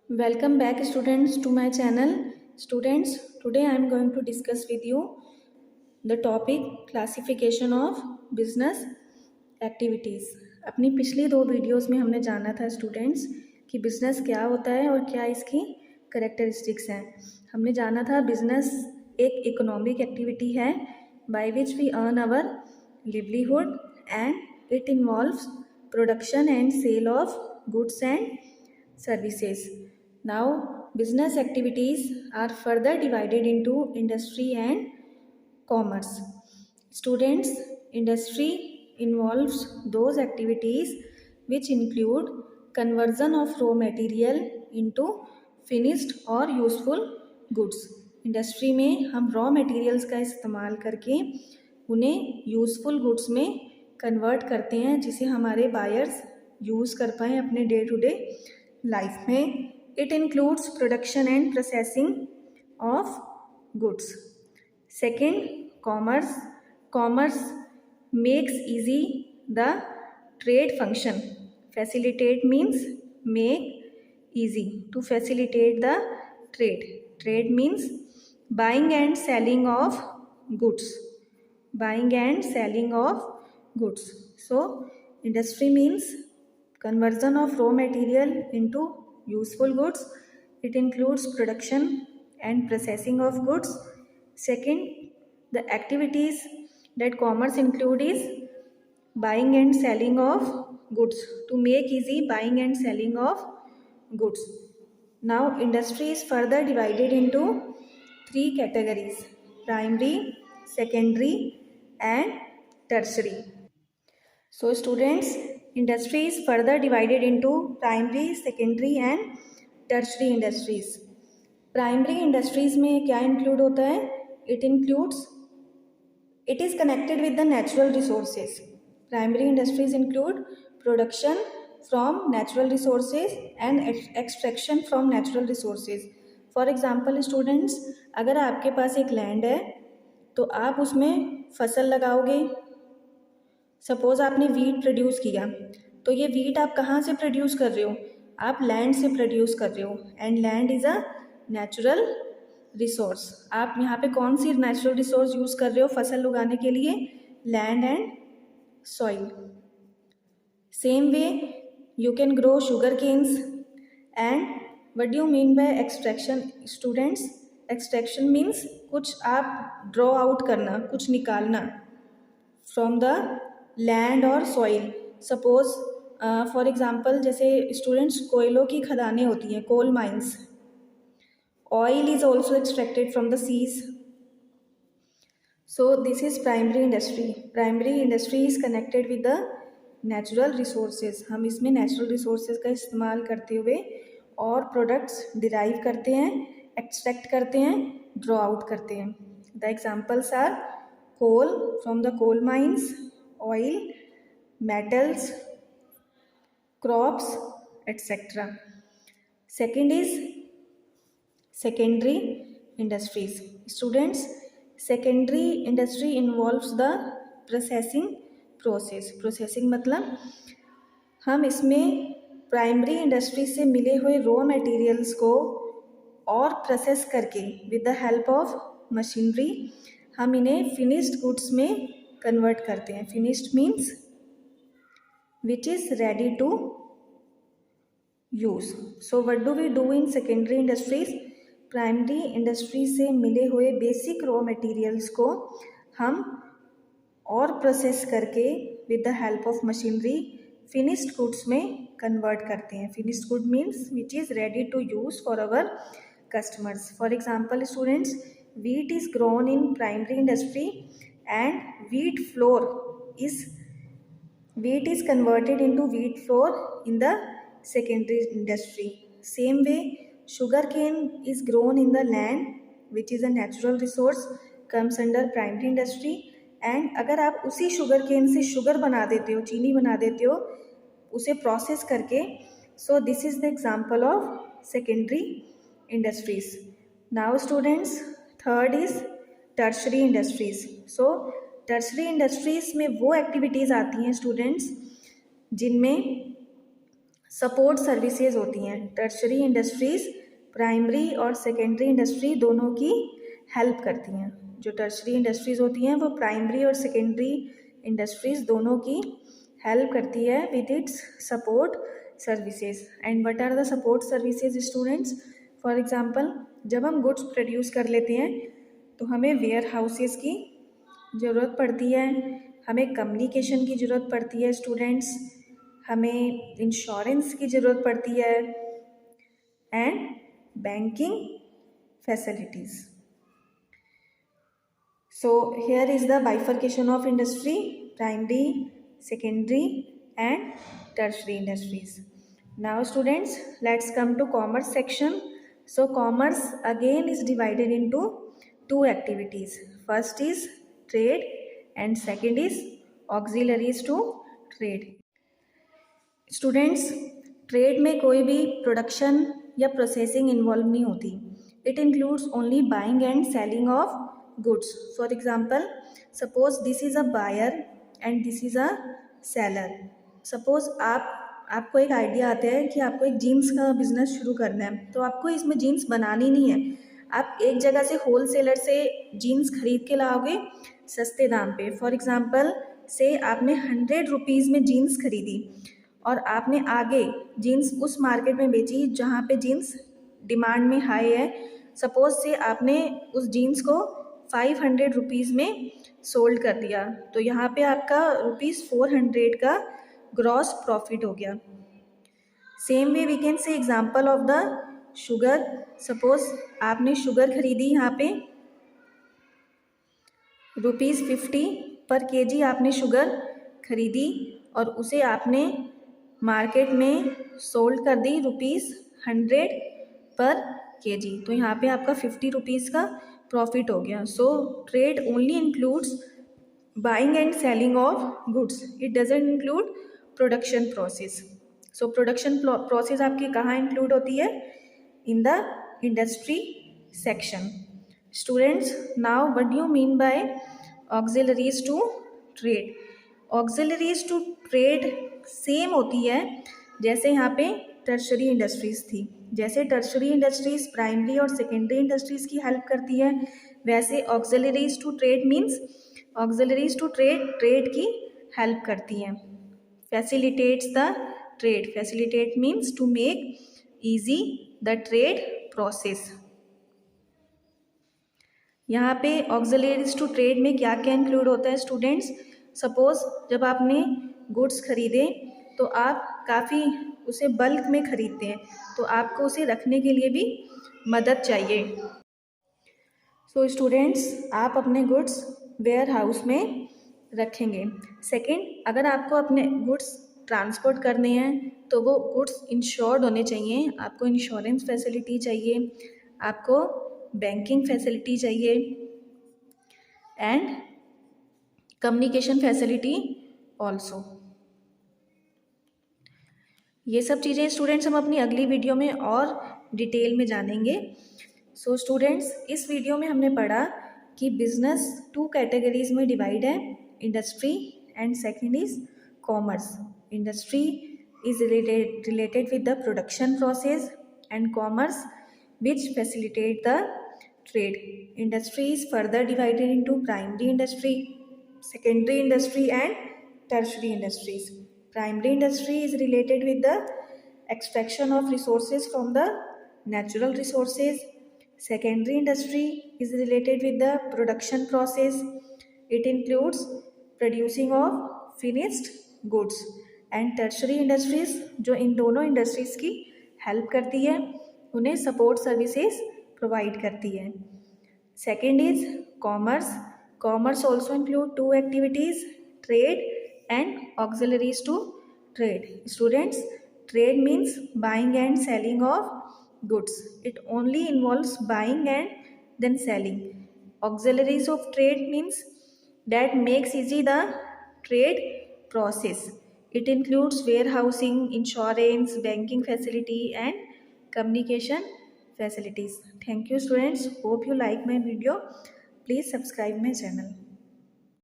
Welcome back students to my channel. Students, today I am going to discuss with you the topic classification of business activities. अपनी पिछली दो videos में हमने जाना था students कि बिजनेस क्या होता है और क्या इसकी करेक्टरिस्टिक्स हैं। हमने जाना था बिजनेस एक इकोनॉमिक एक्टिविटी है by which we earn our livelihood and it involves production and sale of goods and services. Now, business activities are further divided into industry and commerce. Students, industry involves those activities which include conversion of raw material into finished or useful goods. Industry में हम raw materials का इस्तेमाल करके उन्हें useful goods में convert करते हैं जिसे हमारे बायर्स यूज़ कर पाएँ अपने डे टू डे लाइफ में. It includes production and processing of goods. Second, commerce. Commerce makes easy the trade function. Facilitate means make easy. To facilitate the trade. Trade means buying and selling of goods. Buying and selling of goods. So industry means conversion of raw material into useful goods. It includes production and processing of goods. Second, the activities that commerce include is buying and selling of goods, to make easy buying and selling of goods. Now industry is further divided into three categories: primary, secondary and tertiary. So students, industry is further divided into primary, secondary and tertiary industries. Primary industries में क्या include होता है? It is connected with the natural resources. Primary industries include production from natural resources and extraction from natural resources. For example students, अगर आपके पास एक land है तो आप उसमें फसल लगाओगे. सपोज आपने वीट प्रोड्यूस किया तो ये वीट आप कहाँ से प्रोड्यूस कर रहे हो? आप लैंड से प्रोड्यूस कर रहे हो. And land is a natural resource. आप यहाँ पे कौन सी नेचुरल रिसोर्स यूज़ कर रहे हो फसल उगाने के लिए? Land and soil. Same way you can grow sugar canes. And what do you mean by extraction students? Extraction means कुछ आप ड्रॉ आउट करना, कुछ निकालना फ्रॉम द लैंड और सॉइल. सपोज फॉर एग्जांपल जैसे स्टूडेंट्स कोयलों की खदानें होती हैं, coal mines. Oil is also extracted from the seas. So this is primary industry. Primary industry is connected with the natural resources. हम इसमें नेचुरल रिसोर्सेज का इस्तेमाल करते हुए और प्रोडक्ट्स डिराइव करते हैं, एक्सट्रैक्ट करते हैं, ड्रॉ आउट करते हैं. The examples are coal from the coal mines, oil, metals, crops, etc. Second is secondary industries. Students, secondary industry involves the processing process. Processing मतलब हम इसमें प्राइमरी इंडस्ट्री से मिले हुए रॉ मटेरियल्स को और प्रोसेस करके with the help of machinery हम इन्हें फिनिश्ड गुड्स में कन्वर्ट करते हैं. Finished means which is ready to use. So what do we do in secondary industries? Primary industry से मिले हुए बेसिक रॉ मटेरियल्स को हम और प्रोसेस करके with the help of machinery finished goods में कन्वर्ट करते हैं. Finished good means which is ready to use for our customers. For example students, wheat is grown in primary industry and wheat is converted into wheat flour in the secondary industry. Same way sugarcane is grown in the land which is a natural resource, comes under primary industry. and अगर आप उसी sugarcane से sugar बना देते हो, चीनी बना देते हो उसे प्रोसेस करके, so this is the example of secondary industries. Now students, third is tertiary industries. So tertiary industries में वो activities आती हैं students जिनमें सपोर्ट सर्विसेज होती हैं। टर्शरी इंडस्ट्रीज़ प्राइमरी और सेकेंडरी इंडस्ट्री दोनों की हेल्प करती हैं। जो टर्शरी इंडस्ट्रीज़ होती हैं वो प्राइमरी और सेकेंडरी इंडस्ट्रीज़ दोनों की हेल्प करती है with its support services. And what are the support services students? For example, जब हम गुड्स प्रोड्यूस कर लेते हैं तो हमें वेयर हाउसेस की ज़रूरत पड़ती है, हमें कम्युनिकेशन की ज़रूरत पड़ती है स्टूडेंट्स, हमें इंश्योरेंस की ज़रूरत पड़ती है and banking facilities. So here is the bifurcation of industry: primary, secondary and tertiary industries. Now students, let's come to commerce section. So commerce again is divided into two activities. First is trade and second is auxiliaries to trade. Students, trade में कोई भी production या processing involve नहीं होती. It includes only buying and selling of goods. For example, suppose this is a buyer and this is a seller. Suppose आपको एक idea आता है कि आपको एक जीन्स का बिजनेस शुरू करना है, तो आपको इसमें जीन्स बनानी नहीं है. आप एक जगह से होल सेलर से जीन्स खरीद के लाओगे सस्ते दाम पे. फॉर एग्जाम्पल से आपने 100 रुपीज़ में जीन्स खरीदी और आपने आगे जीन्स उस मार्केट में बेची जहाँ पे जीन्स डिमांड में हाई है. सपोज से आपने उस जीन्स को 500 रुपीज़ में सोल्ड कर दिया, तो यहाँ पे आपका ₹400 का ग्रॉस प्रॉफिट हो गया. Same way we can say example of the sugar. Suppose आपने शुगर खरीदी, यहाँ पे ₹50 पर केजी आपने शुगर खरीदी और उसे आपने मार्केट में सोल्ड कर दी ₹100 पर केजी, तो यहाँ पे आपका 50 रुपीज़ का प्रॉफिट हो गया. So trade only includes buying and selling of goods, it doesn't include production process. So production process आपकी कहाँ इंक्लूड होती है? In the industry section. Students, now what do you mean by auxiliaries to trade? Auxiliaries to trade same होती है जैसे यहाँ पे tertiary industries थी. जैसे टर्शरी इंडस्ट्रीज़ प्राइमरी और सेकेंडरी इंडस्ट्रीज़ की हेल्प करती है, वैसे auxiliaries to trade means auxiliaries to trade की हेल्प करती हैं. Facilitates the trade. Facilitate means to make easy the trade process. यहाँ पे ऑक्सिलरीज टू ट्रेड में क्या क्या इंक्लूड होता है स्टूडेंट्स? सपोज जब आपने गुड्स खरीदे तो आप काफ़ी उसे बल्क में खरीदते हैं, तो आपको उसे रखने के लिए भी मदद चाहिए. सो स्टूडेंट्स, आप अपने गुड्स वेयर हाउस में रखेंगे. सेकंड, अगर आपको अपने गुड्स ट्रांसपोर्ट करने हैं तो वो गुड्स इंश्योर्ड होने चाहिए. आपको इंश्योरेंस फैसिलिटी चाहिए, आपको बैंकिंग फैसिलिटी चाहिए एंड कम्युनिकेशन फैसिलिटी ऑल्सो. ये सब चीज़ें स्टूडेंट्स हम अपनी अगली वीडियो में और डिटेल में जानेंगे. सो स्टूडेंट्स, इस वीडियो में हमने पढ़ा कि बिजनेस 2 कैटेगरीज में डिवाइड है, industry and second is commerce. Industry is related with the production process and commerce which facilitate the trade. Industry is further divided into primary industry, secondary industry and tertiary industries. Primary industry is related with the extraction of resources from the natural resources. Secondary industry is related with the production process. It includes producing of finished goods. And tertiary industries जो इन दोनों industries की help करती है, उन्हें support services provide करती है. Second is commerce. Commerce also include 2 activities, trade and auxiliaries to trade. Students, trade means buying and selling of goods. It only involves buying and then selling. Auxiliaries of trade means that makes easy the trade process. It includes warehousing, insurance, banking facility and communication facilities. Thank you students. Hope you like my video. Please subscribe my channel.